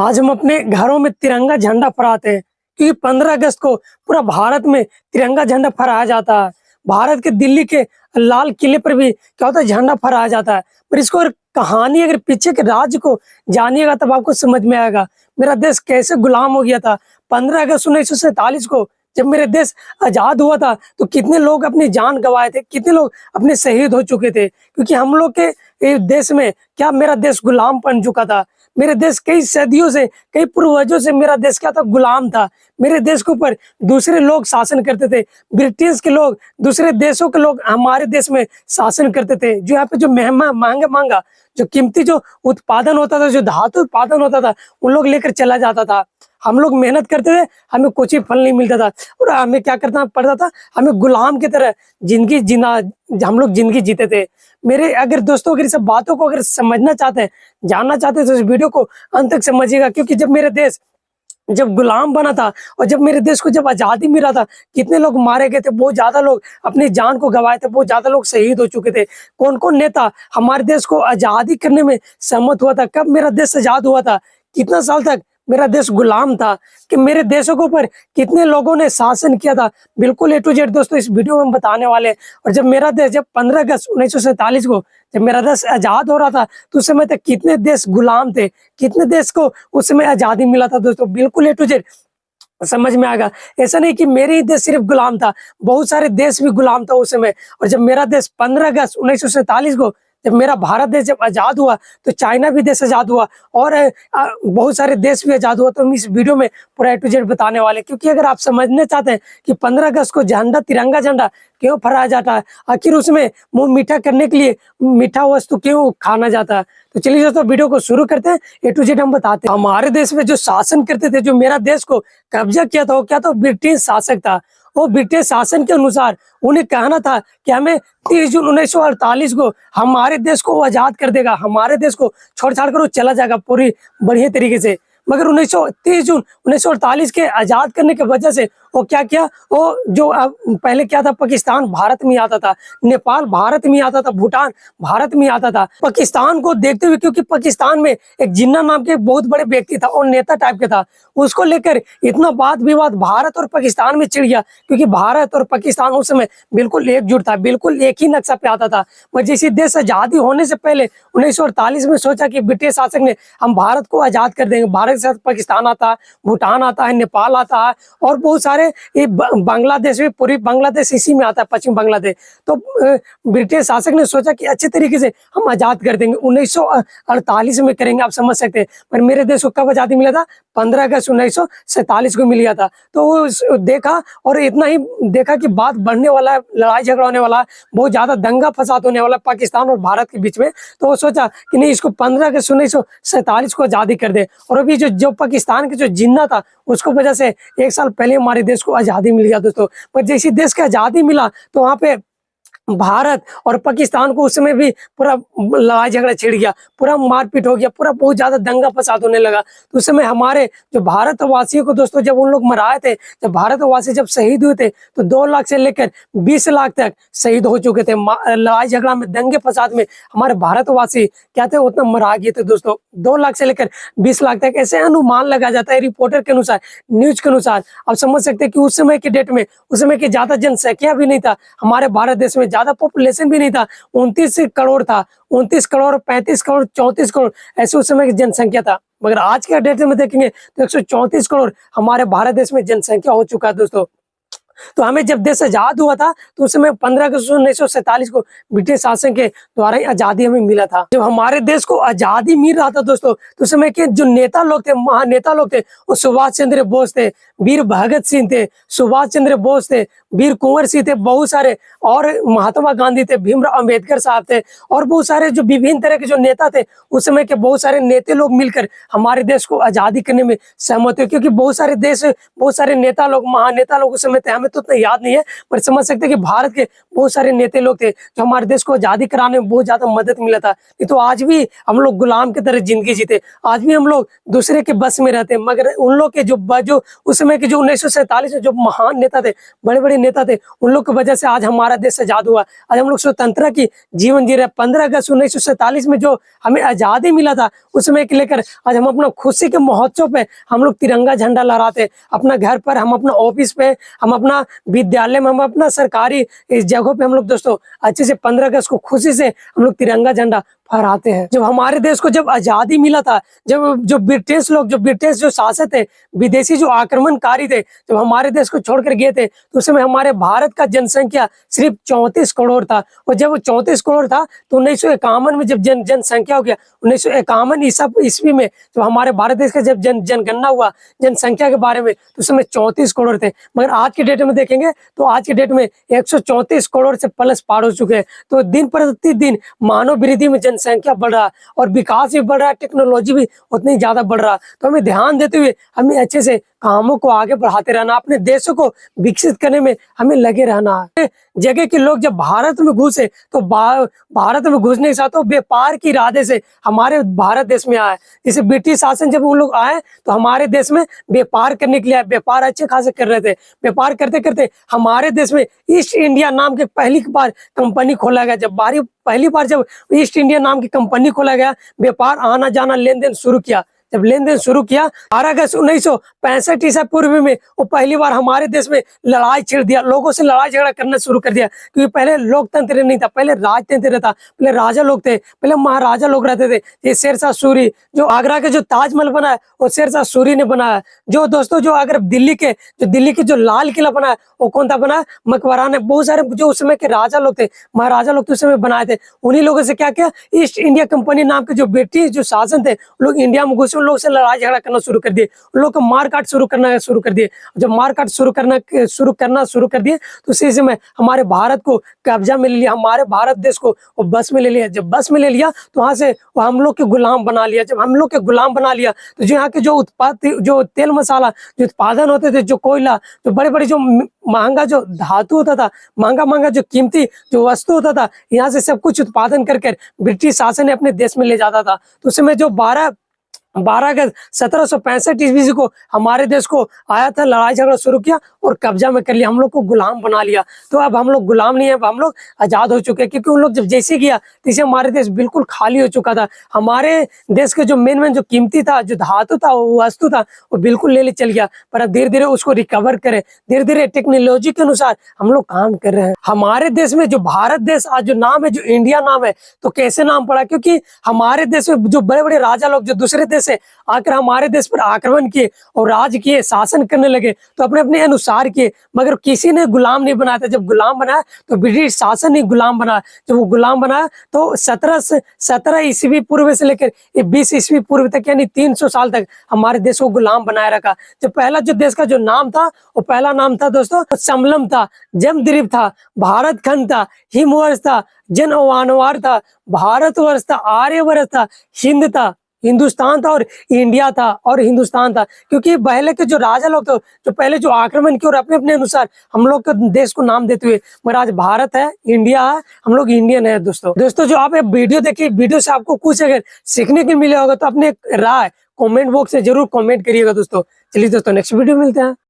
आज हम अपने घरों में तिरंगा झंडा फहराते हैं क्योंकि 15 अगस्त को पूरा भारत में तिरंगा झंडा फहराया जाता है। भारत के दिल्ली के लाल किले पर भी क्या होता है, झंडा फहराया जाता है। पर इसको अगर कहानी अगर पीछे के राज्य को जानिएगा तब आपको समझ में आएगा मेरा देश कैसे गुलाम हो गया था। 15 अगस्त 1947 को जब मेरे देश आजाद हुआ था तो कितने लोग अपनी जान गंवाए थे, कितने लोग अपने शहीद हो चुके थे, क्योंकि हम लोग के देश में क्या मेरा देश गुलाम बन चुका था। मेरे देश कई सदियों से, कई पूर्वजों से मेरा देश क्या था, गुलाम था। मेरे देश के ऊपर दूसरे लोग शासन करते थे। ब्रिटिश के लोग, दूसरे देशों के लोग हमारे देश में शासन करते थे। जो यहाँ पे जो महंगा महंगा जो कीमती जो उत्पादन होता था, जो धातु उत्पादन होता था, उन लोग लेकर चला जाता था। हम लोग मेहनत करते थे, हमें कुछ ही फल नहीं मिलता था और हमें क्या करना पड़ता था, हमें गुलाम की तरह जिंदगी जीना, हम लोग जिंदगी जीते थे। मेरे अगर दोस्तों अगर इस सब बातों को अगर समझना चाहते हैं, जानना चाहते हैं तो इस वीडियो को अंत तक समझिएगा। क्योंकि जब मेरे देश जब गुलाम बना था और जब मेरे देश को जब आजादी मिला था, कितने लोग मारे गए थे, बहुत ज्यादा लोग अपनी जान को गंवाए थे, बहुत ज्यादा लोग शहीद हो चुके थे। कौन कौन नेता हमारे देश को आजादी करने में सहमत हुआ था? कब मेरा देश आजाद हुआ था? कितना साल तक मेरा देश गुलाम था? कि मेरे देशों के ऊपर कितने लोगों ने शासन किया था? बिल्कुल A to Z दोस्तों इस वीडियो में हम बताने वाले हैं। और जब मेरा देश, जब 15 अगस्त 1947 को जब मेरा देश आजाद हो रहा था तो उस समय तक कितने देश गुलाम थे, कितने देश को उस समय आजादी मिला था दोस्तों, बिल्कुल A to Z समझ में आएगा। ऐसा नहीं कि मेरे ही देश सिर्फ गुलाम था, बहुत सारे देश भी गुलाम था उस समय। और जब मेरा देश 15 अगस्त 1947 को जब मेरा भारत देश जब आजाद हुआ तो चाइना भी देश आजाद हुआ और बहुत सारे देश भी आजाद हुआ। तो हम इस वीडियो में पूरा A to Z बताने वाले, क्योंकि अगर आप समझना चाहते हैं कि 15 अगस्त को झंडा, तिरंगा झंडा क्यों फहराया जाता है, आखिर उसमें मुंह मीठा करने के लिए मीठा वस्तु क्यों खाना जाता है, तो चलिए दोस्तों वीडियो को शुरू करते हैं। A to Z हम बताते हैं। हमारे देश में जो शासन करते थे, जो मेरा देश को कब्जा किया था, वो क्या था, ब्रिटिश शासक था। वो ब्रिटिश शासन के अनुसार उन्हें कहना था कि हमें 30 जून 1948 को हमारे देश को आजाद कर देगा, हमारे देश को छोड़ छाड़ कर वो चला जाएगा पूरी बढ़िया तरीके से। मगर 30 जून 1948 के आजाद करने की वजह से वो क्या किया, वो जो पहले क्या था, पाकिस्तान भारत में आता था, नेपाल भारत में आता था, भूटान भारत में आता था। पाकिस्तान को देखते हुए, क्योंकि पाकिस्तान में एक जिन्ना नाम के एक बहुत बड़े व्यक्ति था और नेता टाइप के था, उसको लेकर इतना वाद विवाद भारत और पाकिस्तान में छिड़ गया। क्योंकि भारत और पाकिस्तान उस समय बिल्कुल एकजुट था, बिल्कुल एक ही नक्शा पे आता था। पर जैसे देश आजादी होने से पहले 1948 में सोचा कि ब्रिटिश शासक ने हम भारत को आजाद कर देंगे। भारत के साथ पाकिस्तान आता है, भूटान आता है, नेपाल आता है और बहुत सारे ये बांग्लादेश भी, पूरी बांग्लादेश इसी में आता है, पश्चिम बांग्लादेश। तो ब्रिटिश शासक ने सोचा कि अच्छे तरीके से हम आजाद कर देंगे, 1948 में करेंगे, आप समझ सकते हैं। पर मेरे देश को कब आजादी मिला था? 15 अगस्त 1947 को मिल गया था। तो वो देखा और इतना ही देखा कि बात बढ़ने वाला है, लड़ाई झगड़ा होने वाला है, बहुत ज्यादा दंगा फसाद होने वाला है पाकिस्तान और भारत के बीच में। तो वो सोचा कि नहीं, इसको 15 अगस्त 1947 को आजादी कर दे। और अभी जो पाकिस्तान के जो जिन्ना था, उसको वजह से 1 साल पहले हमारे देश को आजादी मिल गया दोस्तों। पर जैसे देश को आजादी मिला तो वहां पे भारत और पाकिस्तान को उस समय भी पूरा लड़ाई झगड़ा छिड़ गया, पूरा मारपीट हो गया, पूरा बहुत ज्यादा दंगा फसाद होने लगा। तो उस समय हमारे जो भारतवासियों को दोस्तों, जब उन लोग मराए थे, जब भारतवासी जब शहीद हुए थे तो 2 लाख से लेकर 20 लाख तक शहीद हो चुके थे। लड़ाई झगड़ा में, दंगे फसाद में हमारे भारतवासी क्या थे, उतना मरा गए थे दोस्तों। 2 लाख से लेकर 20 लाख तक ऐसे अनुमान लगा जाता है रिपोर्टर के अनुसार, न्यूज के अनुसार। आप समझ सकते हैं कि उस समय के डेट में, उस समय की ज्यादा जनसंख्या भी नहीं था हमारे भारत देश में, ज्यादा पॉपुलेशन भी नहीं था। 29 करोड़ था, 29 करोड़, 35 करोड़, 34 करोड़ ऐसे उस समय की जनसंख्या था। मगर आज के डेट में देखेंगे तो 134 करोड़ हमारे भारत देश में जनसंख्या हो चुका है दोस्तों। तो हमें जब देश आजाद हुआ था तो उस समय 15 अगस्त 1947 को ब्रिटिश शासन के द्वारा ही आजादी हमें मिला था। जब हमारे देश को आजादी मिल रहा था दोस्तों, तो उस समय के जो नेता लोग थे, महानेता लोग थे, वो सुभाष चंद्र बोस थे, वीर भगत सिंह थे, सुभाष चंद्र बोस थे, वीर कुंवर सिंह थे, बहुत सारे, और महात्मा गांधी थे, भीमराव अम्बेडकर साहब थे, और बहुत सारे जो विभिन्न तरह के जो नेता थे, उस समय के बहुत सारे नेता लोग मिलकर हमारे देश को आजादी करने में सहमत हुए। क्योंकि बहुत सारे देश, बहुत सारे नेता लोग, महानेता लोग उस समय थे, हमें तो उतना याद नहीं है, पर समझ सकते हैं कि भारत के बहुत सारे नेता लोग थे जो हमारे देश को आजादी कराने में बहुत ज्यादा मदद मिला था। नहीं तो आज भी हम लोग गुलाम की तरह जिंदगी जीते, आज भी हम लोग दूसरे के बस में रहते हैं। मगर उन लोग के जो उस समय के जो 1947 में जो महान नेता थे, बड़े बड़े नेता थे, उन लोग की वजह से आज हमारा देश आजाद हुआ। आज हम लोग स्वतंत्रता की जीवन जी रहे। 15 अगस्त 1947 में जो हमें आजादी मिला था, उस समय के लेकर आज हम अपना खुशी के महोत्सव पे हम लोग तिरंगा झंडा लहराते। अपना घर पर, हम अपना ऑफिस पे, हम अपना विद्यालय में, हम अपना सरकारी इस जगहों पे हम लोग दोस्तों अच्छे से 15 अगस्त को खुशी से हम लोग तिरंगा झंडा फहराते हैं। जब हमारे देश को जब आजादी मिला था, जब जो ब्रिटिश जो शासक थे, विदेशी जो आक्रमणकारी थे, जब हमारे देश को छोड़कर गए थे, तो उस समय हमारे भारत का जनसंख्या सिर्फ 34 करोड़ था। और जब वो 34 करोड़ था तो 1951 में जब जनसंख्या हो गया, 1951 ईस्वी में जब हमारे भारत देश का जब जनगणना हुआ जनसंख्या के बारे में, तो उस समय 34 करोड़ थे। मगर आज के डेट में देखेंगे तो आज के डेट में 134 करोड़ से प्लस पार हो चुके हैं। तो दिन प्रतिदिन मानव वृद्धि में संख्या बढ़ रहा और विकास भी बढ़ रहा है, टेक्नोलॉजी भी उतनी ज्यादा बढ़ रहा। तो हमें ध्यान देते हुए हमें अच्छे से कामों को आगे बढ़ाते रहना, अपने देशों को विकसित करने में हमें लगे रहना है। जगह के लोग जब भारत में घुसे तो भारत में घुसने के साथ तो व्यापार के इरादे से हमारे भारत देश में आए। जैसे ब्रिटिश शासन जब उन लोग आए तो हमारे देश में व्यापार करने के लिए, व्यापार अच्छे खासे कर रहे थे। व्यापार करते करते हमारे देश में ईस्ट इंडिया नाम के पहली बार कंपनी खोला गया। जब पहली बार जब ईस्ट इंडिया नाम की कंपनी खोला गया, व्यापार आना जाना लेन देन शुरू किया। जब लेन देन शुरू किया 12 अगस्त 1965 ईसा पूर्व में वो पहली बार हमारे देश में लड़ाई छिड़ दिया, लोगों से लड़ाई झगड़ा करना शुरू कर दिया। क्योंकि पहले लोकतंत्र नहीं था, पहले राजतंत्र था, पहले राजा लोग थे, पहले महाराजा लोग रहते थे। ये शेरशाह सूरी जो आगरा के जो ताजमहल बनाया वो शेरशाह सूरी ने बनाया। जो दोस्तों जो अगर दिल्ली के जो लाल किला बनाया वो कौन था बनाया? मकबरा ने। बहुत सारे जो उस समय के राजा लोग थे, महाराजा लोग उस समय बनाए थे। उन्हीं लोगों से क्या किया, ईस्ट इंडिया कंपनी नाम के जो ब्रिटिश जो शासन थे, लोग इंडिया में घुसे, उन लोग से लड़ाई झगड़ा करना शुरू कर दिए, उन लोग को मारकाट शुरू कर दिए। जब मारकाट शुरू करना शुरू कर दिए तो उसी समय हमारे भारत को कब्जा में ले लिया, हमारे भारत देश को वो बस में ले लिया। जब बस में ले लिया तो वहां से वो हम लोग के गुलाम बना लिया। जब हम लोग के गुलाम बना लिया तो जो यहाँ के जो जो तेल मसाला जो उत्पादन होते थे, जो कोयला, जो बड़े बड़े जो महंगा जो धातु होता था, महंगा जो कीमती जो वस्तु होता था, यहाँ से सब कुछ उत्पादन कर ब्रिटिश शासन ने अपने देश में ले जाता था। तो उस समय जो 12 अगस्त 1765 ईस्वी को हमारे देश को आया था, लड़ाई झगड़ा शुरू किया और कब्जा में कर लिया, हम लोग को गुलाम बना लिया। तो अब हम लोग गुलाम नहीं है, अब हम लोग आजाद हो चुके हैं। क्योंकि उन लोग जब जैसे किया तैसे हमारे देश बिल्कुल खाली हो चुका था। हमारे देश के जो मेन जो कीमती था, जो धातु था, वो वस्तु था, वो बिल्कुल ले चल गया। पर अब धीरे धीरे उसको रिकवर करे, धीरे धीरे टेक्नोलॉजी के अनुसार हम लोग काम कर रहे हैं। हमारे देश में जो भारत देश आज जो नाम है, जो इंडिया नाम है, तो कैसे नाम पड़ा? क्योंकि हमारे देश में जो बड़े बड़े राजा लोग जो दूसरे देश से आकर हमारे देश पर आक्रमण किए और राज किए, शासन करने लगे, तो अपने अपने अनुसार किए, मगर किसी ने गुलाम नहीं बनाया था। जब गुलाम बनाया तो ब्रिटिश शासन ही गुलाम बनाया। जब वो गुलाम बनाया तो 17 ईस्वी पूर्व से लेकर 20 ईस्वी पूर्व तक, यानी 300 साल तक हमारे देश को गुलाम बनाए रखा। जब पहला जो देश का जो नाम था, वो पहला नाम था दोस्तों समलम था, जमद्वीप था, भारत खंड था, हिमवर्ष था, जनवानवार था, भारतवर्ष था, आर्यवर्ष था, हिंद था, हिंदुस्तान था और इंडिया था और हिंदुस्तान था। क्योंकि पहले के जो राजा लोग थे, जो पहले जो आक्रमण किए और अपने अपने अनुसार हम लोग के देश को नाम देते हुए, मगर आज भारत है, इंडिया है, हम लोग इंडियन है। दोस्तों जो आप वीडियो देखिए, वीडियो से आपको कुछ अगर सीखने के मिले होगा तो अपने राय कमेंट बॉक्स में जरूर कमेंट करिएगा दोस्तों। चलिए दोस्तों नेक्स्ट वीडियो मिलते हैं।